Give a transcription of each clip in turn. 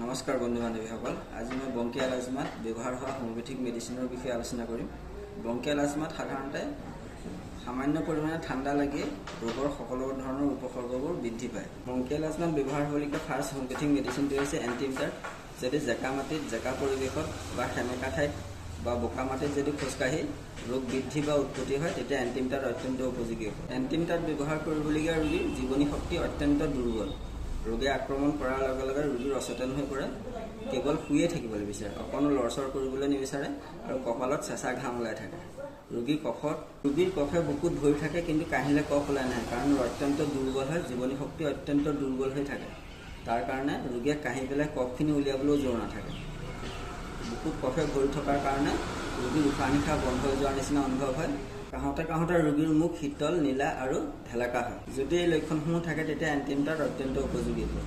নমস্কাৰ বন্ধু বান্ধৱীসকল, আজি মই বংকিয়াল আজমাত ব্যৱহাৰ হোৱা হোমিওপেথিক মেডিচিনৰ বিষয়ে আলোচনা কৰিম। বংকিয়াল আজমাত সাধাৰণতে সামান্য পৰিমাণে ঠাণ্ডা লাগি ৰোগৰ সকলো ধৰণৰ উপসৰ্গবোৰ বৃদ্ধি পায়। বংকিয়াল আজমাত ব্যৱহাৰ হ'বলগীয়া ফাৰ্ষ্ট হোমিওপেথিক মেডিচিনটো হৈছে এণ্টিমিটাৰ। যদি জেকা মাটিত, জেকা পৰিৱেশত বা সেমেকা ঠাইত বা বোকা মাটিত যদি খোজকাঢ়ি ৰোগ বৃদ্ধি বা উৎপত্তি হয়, তেতিয়া এণ্টিমিটাৰ অত্যন্ত উপযোগী হ'ব। এণ্টিমিটাৰ ব্যৱহাৰ কৰিবলগীয়া ৰোগীৰ জীৱনী শক্তি অত্যন্ত দুৰ্বল। ৰোগে আক্ৰমণ কৰাৰ লগে লগে ৰোগীৰ অচেতন হৈ পৰে, কেৱল শুয়ে থাকিবলৈ বিচাৰে, অকণো লৰচৰ কৰিবলৈ নিবিচাৰে আৰু কপালত চেঁচা ঘাম ওলাই থাকে। ৰোগীৰ কফে বুকুত ভৰি থাকে, কিন্তু কাহিলে কফ ওলাই নাহে, কাৰণ অত্যন্ত দুৰ্বল হয়, জীৱনী শক্তি অত্যন্ত দুৰ্বল হৈ থাকে। তাৰ কাৰণে ৰোগীয়ে কাহি পেলাই কফখিনি উলিয়াবলৈও জোৰ নাথাকে। বুকুত কফে ভৰি থকাৰ কাৰণে ৰোগীৰ উশাহ নিশাহ বন্ধ হৈ যোৱাৰ নিচিনা অনুভৱ হয়। কাহোঁতে ৰোগীৰ মুখ শীতল, নীলা আৰু ঢেলেকা হয়। যদি এই লক্ষণসমূহ থাকে, তেতিয়া এণ্টিমিটাৰ অত্যন্ত উপযোগী হয়।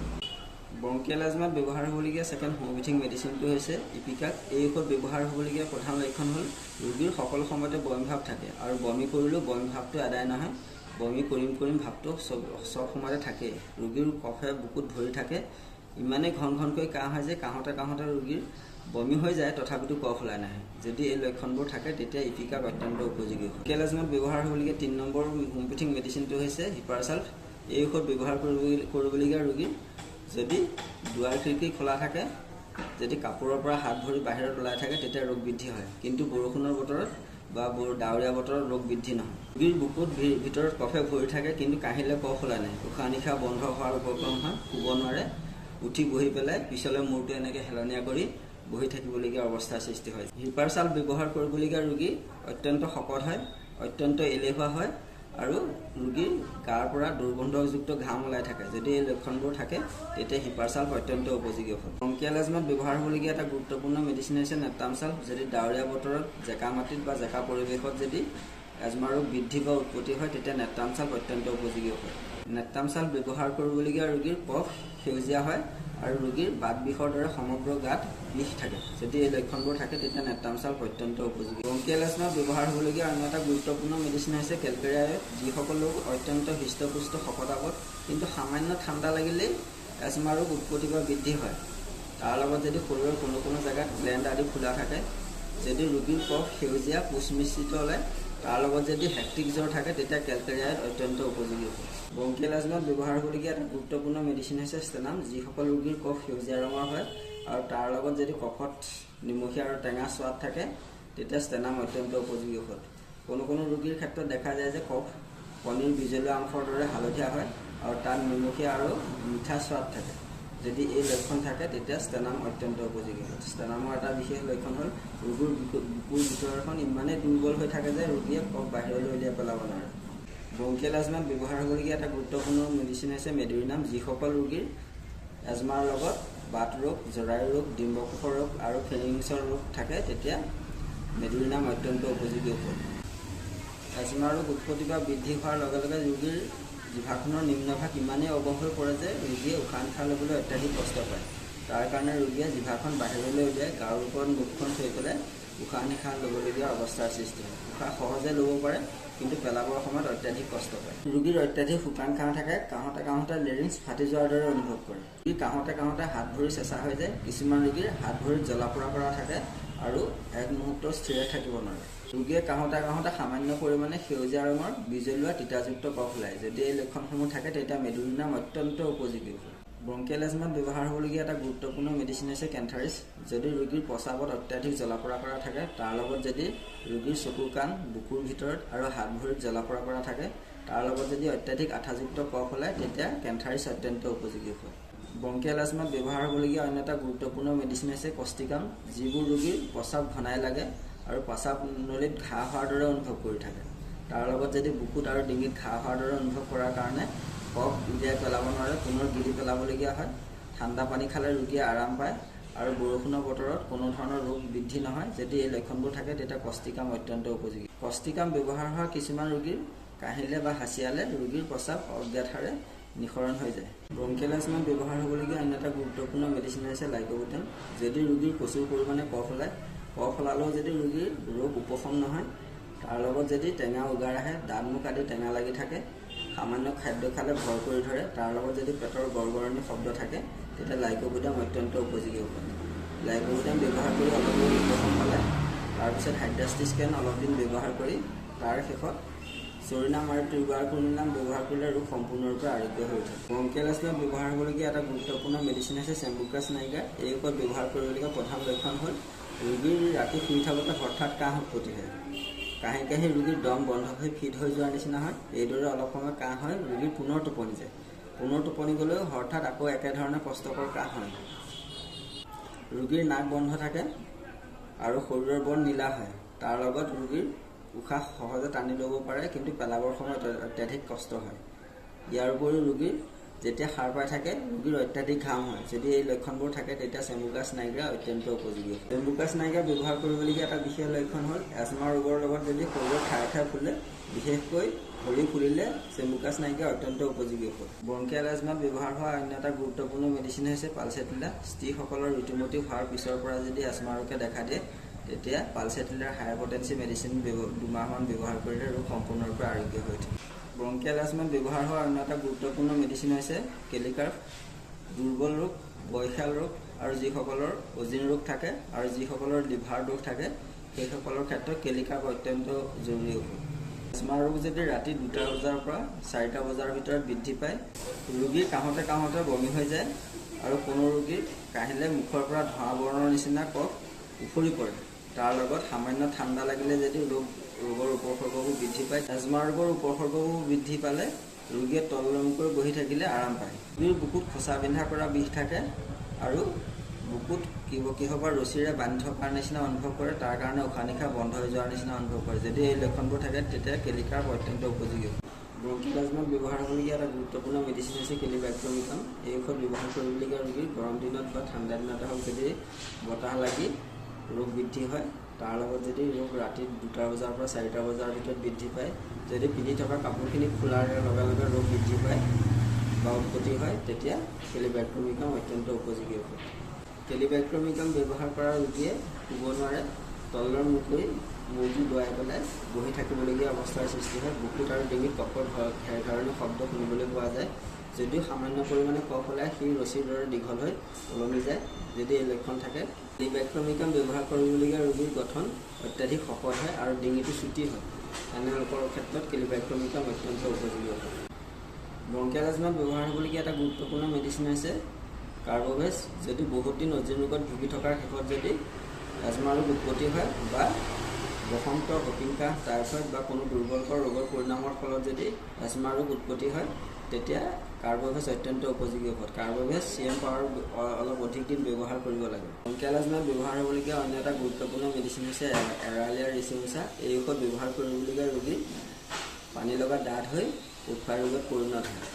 বংকিয়াল আজমাত ব্যৱহাৰ হ'বলগীয়া ছেকেণ্ড হোমিওপেথিক মেডিচিনটো হৈছে ইপিকাক। এই ঔষধ ব্যৱহাৰ হ'বলগীয়া প্ৰধান লক্ষণ হ'ল ৰোগীৰ সকলো সময়তে বমি ভাৱ থাকে আৰু বমি কৰিলেও বমি ভাৱটো আদায় নহয়। বমি কৰিম ভাৱটো চব সময়তে থাকেই। ৰোগীৰ কফে বুকুত ভৰি থাকে, ইমানেই ঘনকৈ কাহ হয় যে কাহোঁতে ৰোগীৰ বমি হৈ যায়, তথাপিতো কফ ওলাই নাহে। যদি এই লক্ষণবোৰ থাকে, তেতিয়া ইপিকাক অত্যন্ত উপযোগী হয়। বংকিয়াল আজমাত ব্যৱহাৰ হ'বলগীয়া 3 নম্বৰ হোমিওপেথিক মেডিচিনটো হৈছে হিপাৰচাল্ফ। এই ঔষধ ব্যৱহাৰ কৰিবলগীয়া ৰোগীৰ যদি দুৱাৰ খিৰিকী খোলা থাকে, যদি কাপোৰৰ পৰা হাত ভৰি বাহিৰত ওলাই থাকে, তেতিয়া ৰোগ বৃদ্ধি হয়। কিন্তু বৰষুণৰ বতৰত বা ডাৱৰীয়া বতৰত ৰোগ বৃদ্ধি নহয়। ৰোগীৰ বুকুত ভিতৰত কফে ভৰি থাকে, কিন্তু কাহিলে কফ ওলাই নাই, উশাহ নিশাহ বন্ধ হোৱাৰ উপক্ৰম হয়, শুব নোৱাৰে, উঠি বহি পেলাই পিছলৈ মূৰটো এনেকৈ হেলনীয়া কৰি বহি থাকিবলগীয়া অৱস্থাৰ সৃষ্টি হয়। হিপাৰচাল্ফ ব্যৱহাৰ কৰিবলগীয়া ৰোগী অত্যন্ত শকত হয়, অত্যন্ত এলেহুৱা হয় আৰু ৰোগীৰ গাৰ পৰা দুৰ্গন্ধযুক্ত ঘাম ওলাই থাকে। যদি এই লক্ষণবোৰ থাকে, তেতিয়া হিপাৰচাল্ফ অত্যন্ত উপযোগী হয়। বংকিয়াল আজমাত ব্যৱহাৰ হ'বলগীয়া এটা গুৰুত্বপূৰ্ণ মেডিচিন হৈছে নেপটামচাল্ফ। যদি ডাৱৰীয়া বতৰত জেকা মাটিত বা জেকা পৰিৱেশত যদি এজমা ৰোগ বৃদ্ধি বা উৎপত্তি হয়, তেতিয়া নেপটামচাল্ফ অত্যন্ত উপযোগী হয়। নেপটামচাল্ফ ব্যৱহাৰ কৰিবলগীয়া ৰোগীৰ কফ সেউজীয়া হয় আৰু ৰোগীৰ বাত বিষৰ দৰে সমগ্ৰ গাত বিষ থাকে। যদি এই লক্ষণবোৰ থাকে, তেতিয়া নেপটামচাল্ফ অত্যন্ত উপযোগী। বংকিয়াল আজমাত ব্যৱহাৰ হ'বলগীয়া অন্য এটা গুৰুত্বপূৰ্ণ মেডিচিন হৈছে কেলকেৰিয়া। যিসকল লোক অত্যন্ত হৃষ্টপুষ্ট শকতাৱত, কিন্তু সামান্য ঠাণ্ডা লাগিলেই এজমা ৰোগ উৎপত্তি বা বৃদ্ধি হয়। তাৰ লগত যদি শৰীৰৰ কোনো জেগাত গ্লেণ্ড আদি খোলা থাকে, যদি ৰোগীৰ কফ সেউজীয়া পুষ মিশ্ৰিত ওলায়, তাৰ লগত যদি হেক্টিক জ্বৰ থাকে, তেতিয়া কেলকেৰিয়াত অত্যন্ত উপযোগী হয়। বংকিয়াল আজমাত ব্যৱহাৰ হ'বলগীয়া এটা গুৰুত্বপূৰ্ণ মেডিচিন হৈছে ষ্টেনাম। যিসকল ৰোগীৰ কফ সেউজীয়া ৰঙৰ হয় আৰু তাৰ লগত যদি কফত নিমখীয়া আৰু টেঙা সোৱাদ থাকে, তেতিয়া ষ্টেনাম অত্যন্ত উপযোগী ঔষধ। কোনো ৰোগীৰ ক্ষেত্ৰত দেখা যায় যে কফ কণীৰ বিজলুৱা অংশৰ দৰে হালধীয়া হয় আৰু তাত নিমখীয়া আৰু মিঠা সোৱাদ থাকে। যদি এই লক্ষণ থাকে, তেতিয়া ষ্টেনাম অত্যন্ত উপযোগী হয়। ষ্টেনামৰ এটা বিশেষ লক্ষণ হ'ল ৰোগীৰ বুকুৰ ভিতৰখন ইমানেই দুৰ্বল হৈ থাকে যে ৰোগীয়ে কফ বাহিৰলৈ উলিয়াই পেলাব নোৱাৰে। বংকিয়াল আজমাত ব্যৱহাৰ হ'বলগীয়া এটা গুৰুত্বপূৰ্ণ মেডিচিন হৈছে মেডোৰিনাম। যিসকল ৰোগীৰ এজমাৰ লগত বাত ৰোগ, জৰায়ু ৰোগ, ডিম্বকোষৰ ৰোগ আৰু ফেৰিংছৰ ৰোগ থাকে, তেতিয়া মেডোৰিনাম অত্যন্ত উপযোগী ঔষধ। এজমা ৰোগ উৎপত্তি বা বৃদ্ধি হোৱাৰ লগে লগে ৰোগীৰ জিভাখনৰ নিম্নভাগ ইমানেই অৱশ হৈ পৰে যে ৰোগীয়ে উশাহ নিশাহ ল'বলৈ অত্যাধিক কষ্ট পায়। তাৰ কাৰণে ৰোগীয়ে জিভাখন বাহিৰলৈ উলিয়াই গাৰ ওপৰত মুখখন থৈ পেলাই উশাহ নিশাহ ল'বলগীয়া অৱস্থাৰ সৃষ্টি হয়। উশাহ সহজে ল'ব পাৰে, কিন্তু পেলাবৰ সময়ত অত্যাধিক কষ্ট পায়। ৰোগীৰ অত্যাধিক শুকান কাহ থাকে, কাহোঁতে লেৰিংছ ফাটি যোৱাৰ দৰে অনুভৱ কৰে। ৰোগী কাহোঁতে হাত ভৰি চেঁচা হৈ যায়। কিছুমান ৰোগীৰ হাত ভৰিত জ্বলা পোৰা কৰা থাকে আৰু এক মুহূৰ্ত স্থিৰে থাকিব নোৱাৰে। ৰোগীয়ে কাহোঁতে সামান্য পৰিমাণে সেউজীয়া ৰঙৰ বিজলুৱা তিতাযুক্ত কফ ওলায়। যদি এই লক্ষণসমূহ থাকে, তেতিয়া মেডোৰিনাম অত্যন্ত উপযোগী হয়। বংকিয়াল আজমাত ব্যৱহাৰ হ'বলগীয়া এটা গুৰুত্বপূৰ্ণ মেডিচিন হৈছে কেন্থাৰিছ। যদি ৰোগীৰ প্ৰস্ৰাৱত অত্যাধিক জ্বলা পোৰা কৰা থাকে, তাৰ লগত যদি ৰোগীৰ চকু কাণ, বুকুৰ ভিতৰত আৰু হাত ভৰিত জ্বলা পোৰা কৰা থাকে, তাৰ লগত যদি অত্যাধিক আঠাযুক্ত কফ ওলায়, তেতিয়া কেন্থাৰিছ অত্যন্ত উপযোগী হয়। বংকিয়াল আজমাত ব্যৱহাৰ হ'বলগীয়া অন্য এটা গুৰুত্বপূৰ্ণ মেডিচিন হৈছে কষ্টিকাম। যিবোৰ ৰোগীৰ প্ৰস্ৰাৱ ঘনাই লাগে আৰু প্ৰস্ৰাৱ নলীত ঘাঁ হোৱাৰ দৰে অনুভৱ কৰি থাকে, তাৰ লগত যদি বুকুত আৰু ডিঙিত ঘাঁ হোৱাৰ দৰে অনুভৱ কৰাৰ কাৰণে কফ উলিয়াই পেলাব নোৱাৰে, পুনৰ গিলি পেলাবলগীয়া হয়। ঠাণ্ডা পানী খালে ৰোগীয়ে আৰাম পায় আৰু বৰষুণৰ বতৰত কোনো ধৰণৰ ৰোগ বৃদ্ধি নহয়। যদি এই লক্ষণবোৰ থাকে, তেতিয়া কষ্টিকাম অত্যন্ত উপযোগী। কষ্টিকাম ব্যৱহাৰ হোৱা কিছুমান ৰোগীৰ কাহিলে বা হাঁচিয়ালে ৰোগীৰ প্ৰস্ৰাৱ অজ্ঞাতহাৰে নিঃসৰণ হৈ যায়। বংকিয়াল আজমাত ব্যৱহাৰ হ'বলগীয়া অন্য এটা গুৰুত্বপূৰ্ণ মেডিচিন হৈছে লাইকোবুটেন। যদি ৰোগীৰ প্ৰচুৰ পৰিমাণে কফ ওলায়, কফ ওলালেও যদি ৰোগীৰ ৰোগ উপশম নহয়, তাৰ লগত যদি টেঙা উগাৰ আহে, দাঁত মুখ আদি টেঙা লাগি থাকে, সামান্য খাদ্য খালে ভয় কৰি ধৰে, তাৰ লগত যদি পেটৰ গৰগৰণি শব্দ থাকে, তেতিয়া লাইকোবুটেন অত্যন্ত উপযোগী। লাইকোভিটাম ব্যৱহাৰ কৰি অলপ দিন উপশম পালে তাৰপিছত হাইড্ৰাষ্টিস্কেন অলপ দিন ব্যৱহাৰ কৰি তাৰ শেষত চৰিনাম আৰু টিউবাৰকুলিনাম ব্যৱহাৰ কৰিলে ৰোগ সম্পূৰ্ণৰূপে আৰোগ্য হৈ উঠে। ব্ৰংকিয়েল এজমাত ব্যৱহাৰ হ'বলগীয়া এটা গুৰুত্বপূৰ্ণ মেডিচিন হৈছে চেম্বুকাছ নাইগাৰ। এই ঔষধ ব্যৱহাৰ কৰিবলগীয়া প্ৰধান লক্ষণ হ'ল ৰোগীৰ ৰাতি শুই থাকোঁতে হঠাৎ কাহ উৎপত্তি হয়। কাহি ৰোগীৰ দম বন্ধ হৈ ফিট হৈ যোৱাৰ নিচিনা হয়। এইদৰে অলপ সময় কাহ হয়, ৰোগীৰ পুনৰ টোপনি যায়। পুনৰ টোপনি গ'লেও হঠাৎ আকৌ একেধৰণে কষ্টকৰ কাহ হয়। ৰোগীৰ নাক বন্ধ থাকে আৰু শৰীৰৰ বৰ্ণ নীলা হয়। তাৰ লগত ৰোগীৰ উশাহ সহজে টানি ল'ব পাৰে, কিন্তু পেলাবৰ সময়ত অত্যাধিক কষ্ট হয়। ইয়াৰ উপৰিও ৰোগীৰ যেতিয়া সাৰ পাই থাকে ৰোগীৰ অত্যাধিক ঘাম হয়। যদি এই লক্ষণবোৰ থাকে তেতিয়া চেম্বুকাছ নাইগাৰ অত্যন্ত উপযোগী। চেম্বুকাছ নাইগাৰ ব্যৱহাৰ কৰিবলগীয়া এটা বিশেষ লক্ষণ হ'ল এজমা ৰোগৰ লগত যদি শৰীৰৰ ঠায়ে ফুলে, বিশেষকৈ ভৰি ফুলিলে চেম্বুকাছ নাইগাৰ অত্যন্ত উপযোগী ঔষধ। ব্ৰংকিয়েল এজমাত ব্যৱহাৰ হোৱা অন্য এটা গুৰুত্বপূৰ্ণ মেডিচিন হৈছে পালচেটিলা। স্ত্ৰীসকলৰ ঋতুমতী হোৱাৰ পিছৰ পৰা যদি এজমা ৰোগে দেখা দিয়ে তেতিয়া পালচেটিলাৰ হাই পটেঞ্চি মেডিচিন 2 মাহমান ব্যৱহাৰ কৰিলে ৰোগ সম্পূৰ্ণৰূপে আৰোগ্য হৈ উঠে। ব্ৰংকিয়েল এজমাত ব্যৱহাৰ হোৱা অন্য এটা গুৰুত্বপূৰ্ণ মেডিচিন হৈছে কেলিকাৰ্ভ। দুৰ্বল ৰোগ, বয়সীয়াল ৰোগ আৰু যিসকলৰ অজিন ৰোগ থাকে আৰু যিসকলৰ লিভাৰ দোষ থাকে সেইসকলৰ ক্ষেত্ৰত কেলিকাৰ্ভ অত্যন্ত জৰুৰী ঔষধ। এজমা ৰোগ যদি ৰাতি 2টা বজাৰ পৰা 4টা বজাৰ ভিতৰত বৃদ্ধি পায়, ৰোগীৰ কাহোঁতে বমি হৈ যায় আৰু কোনো ৰোগীৰ কাহিলে মুখৰ পৰা ধোঁৱা বৰণৰ নিচিনা কফ উফৰি পৰে। তাৰ লগত সামান্য ঠাণ্ডা লাগিলে যদি ৰোগৰ উপসৰ্গবোৰ বৃদ্ধি পায়। এজমা ৰোগৰ উপসৰ্গবোৰ বৃদ্ধি পালে ৰোগীয়ে তলমূৰকৈ বহি থাকিলে আৰাম পায়। ৰোগীৰ বুকুত খোচা বিন্ধা কৰা বিষ থাকে আৰু বুকুত কিহবা ৰছীৰে বান্ধি থকাৰ নিচিনা অনুভৱ কৰে, তাৰ কাৰণে উশাহ নিশাহ বন্ধ হৈ যোৱাৰ নিচিনা অনুভৱ কৰে। যদি এই লক্ষণবোৰ থাকে তেতিয়া কেলিকাৰ্ভ অত্যন্ত উপযোগী। ব্ৰংকিয়েল এজমাত ব্যৱহাৰ হ'বলগীয়া এটা গুৰুত্বপূৰ্ণ মেডিচিন হৈছে কেলিব্যাক্টমিকাম। এই ঔষধ ব্যৱহাৰ কৰিবলগীয়া ৰোগীৰ গৰম দিনত বা ঠাণ্ডা দিনতে হওক যদি বতাহ লাগি ৰোগ বৃদ্ধি হয়, তাৰ লগত যদি ৰোগ ৰাতি 2টা বজাৰ পৰা 4টা বজাৰ ভিতৰত বৃদ্ধি পায়, যদি পিন্ধি থকা কাপোৰখিনি খোলাৰ লগে লগে ৰোগ বৃদ্ধি পায় বা উৎপত্তি হয়, তেতিয়া কেলিব্যাক্টমিকাম অত্যন্ত উপযোগী ঔষধ। কেলিব্যাক্টমিকাম ব্যৱহাৰ কৰা ৰোগীয়ে শুব নোৱাৰে, তলৰ মুখ কৰি মূৰটো দুৱাই পেলাই বহি থাকিবলগীয়া অৱস্থাৰ সৃষ্টি হয়। বুকুত আৰু ডিঙিত কফৰ ঘেৰঘেৰণি শব্দ শুনিবলৈ পোৱা যায়। যদিও সামান্য পৰিমাণে কফ ওলায়, সি ৰছীৰ দৰে দীঘল হৈ ওলমি যায়। যদি এই লক্ষণ থাকে, কেলিব্যাক্টমিকাম ব্যৱহাৰ কৰিবলগীয়া ৰোগীৰ গঠন অত্যাধিক শকত হয় আৰু ডিঙিটো চুটি হয়। এনেলোকৰ ক্ষেত্ৰত কেলিব্যাক্টমিকাম অত্যন্ত উপযোগী ঔষধ। ব্ৰংকিয়েল এজমাত ব্যৱহাৰ হ'বলগীয়া এটা গুৰুত্বপূৰ্ণ মেডিচিন হৈছে কাৰ্বভেজ। যদি বহুত দিন অজিন ৰোগত ভুগি থকাৰ শেষত যদি এজমা ৰোগ উৎপত্তি হয় বা বসন্ত, হপিং কাহ, টাইফয়েড বা কোনো দুৰ্বলকৰ ৰোগৰ পৰিণামৰ ফলত যদি এজমা ৰোগ উৎপত্তি হয়, তেতিয়া কাৰ্বভেজ অত্যন্ত উপযোগী ঔষধ। কাৰ্বভেজ CM পাৱাৰ অলপ অধিক দিন ব্যৱহাৰ কৰিব লাগে। ব্ৰংকিয়েল এজমাত ব্যৱহাৰ হ'বলগীয়া অন্য এটা গুৰুত্বপূৰ্ণ মেডিচিন হৈছে এৰালিয়া ৰিচিউচা। এই ঔষধ ব্যৱহাৰ কৰিবলগীয়া ৰোগী পানী লগা দাঁত হৈ উশাহ ৰোগত পৰিণত হয়।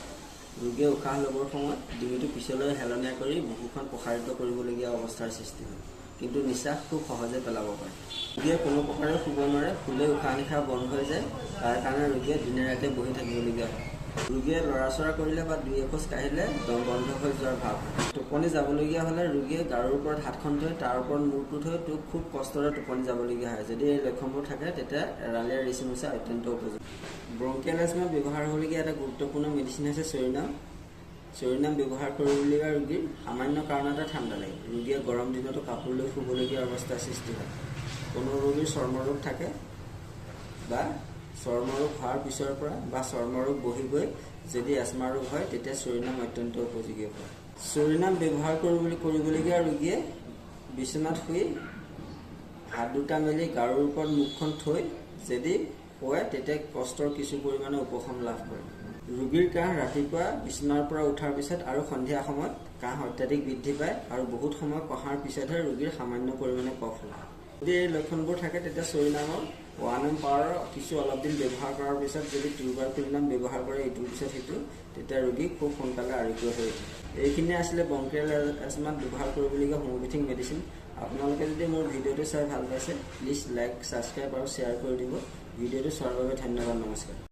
ৰোগীয়ে উশাহ ল'বৰ সময়ত ডিঙিটো পিছলৈ হেলনীয়া কৰি বুকুখন প্ৰসাৰিত কৰিবলগীয়া অৱস্থাৰ সৃষ্টি হয়, কিন্তু নিশ্বাস খুব সহজে পেলাব পাৰে। ৰোগীয়ে কোনো প্ৰকাৰে শুব নোৱাৰে, শুলে উশাহ নিশাহ বন্ধ হৈ যায়। তাৰ কাৰণে ৰোগীয়ে দিনে ৰাতিয়ে বহি থাকিবলগীয়া হয়। ৰোগীয়ে লৰা-চৰা কৰিলে বা 2 এখোজ কাঢ়িলে দম বন্ধ হৈ যোৱাৰ ভাৱ হয়। টোপনি যাবলগীয়া হ'লে ৰোগীয়ে গাৰুৰ ওপৰত হাতখন থৈ তাৰ ওপৰত মূৰটো থৈ খুব কষ্টৰে টোপনি যাবলগীয়া হয়। যদি এই লক্ষণবোৰ থাকে তেতিয়া এৰালিয়া ৰিচিউচা অত্যন্ত উপযোগী। ব্ৰংকিয়েল এজমাত ব্যৱহাৰ হ'বলগীয়া এটা গুৰুত্বপূৰ্ণ মেডিচিন হৈছে চৰিনাম। চৰিনাম ব্যৱহাৰ কৰিবলগীয়া ৰোগীৰ সামান্য কাৰণতে ঠাণ্ডা লাগে। ৰোগীয়ে গৰম দিনতো কাপোৰ লৈ শুবলগীয়া অৱস্থাৰ সৃষ্টি হয়। কোনো ৰোগীৰ চৰ্মৰোগ থাকে বা চৰ্মৰোগ হোৱাৰ পিছৰ পৰা বা চৰ্মৰোগ বহি গৈ যদি এজমা ৰোগ হয়, তেতিয়া চৰিনাম অত্যন্ত উপযোগী হয়। চৰিনাম ব্যৱহাৰ কৰিবলগীয়া ৰোগীয়ে বিচনাত শুই হাত দুটা মেলি গাৰুৰ ওপৰত মুখখন থৈ যদি শুৱে, তেতিয়া কষ্টৰ কিছু পৰিমাণে উপশম লাভ কৰে। ৰোগীৰ কাহ ৰাতিপুৱা বিচনাৰ পৰা উঠাৰ পিছত আৰু সন্ধিয়া সময়ত কাহ অত্যাধিক বৃদ্ধি পায় আৰু বহুত সময় কহাৰ পিছতহে ৰোগীৰ সামান্য পৰিমাণে কফ ওলায়। যদি এই লক্ষণবোৰ থাকে তেতিয়া চৰিনামৰ 1M পাৱাৰৰ কিছু অলপ দিন ব্যৱহাৰ কৰাৰ পিছত যদি টিউবাৰকুলিনাম ব্যৱহাৰ কৰে ইটোৰ পিছত সিটো, তেতিয়া ৰোগী খুব সোনকালে আৰোগ্য হৈ উঠে। এইখিনিয়ে আছিলে ব্ৰংকিয়েল এজমাত ব্যৱহাৰ কৰিবলগীয়া হোমিওপেথিক মেডিচিন। আপোনালোকে যদি মোৰ ভিডিঅ'টো চাই ভাল পাইছে, প্লিজ লাইক, ছাবস্ক্ৰাইব আৰু শ্বেয়াৰ কৰি দিব। ভিডিঅ'টো চোৱাৰ বাবে ধন্যবাদ। নমস্কাৰ।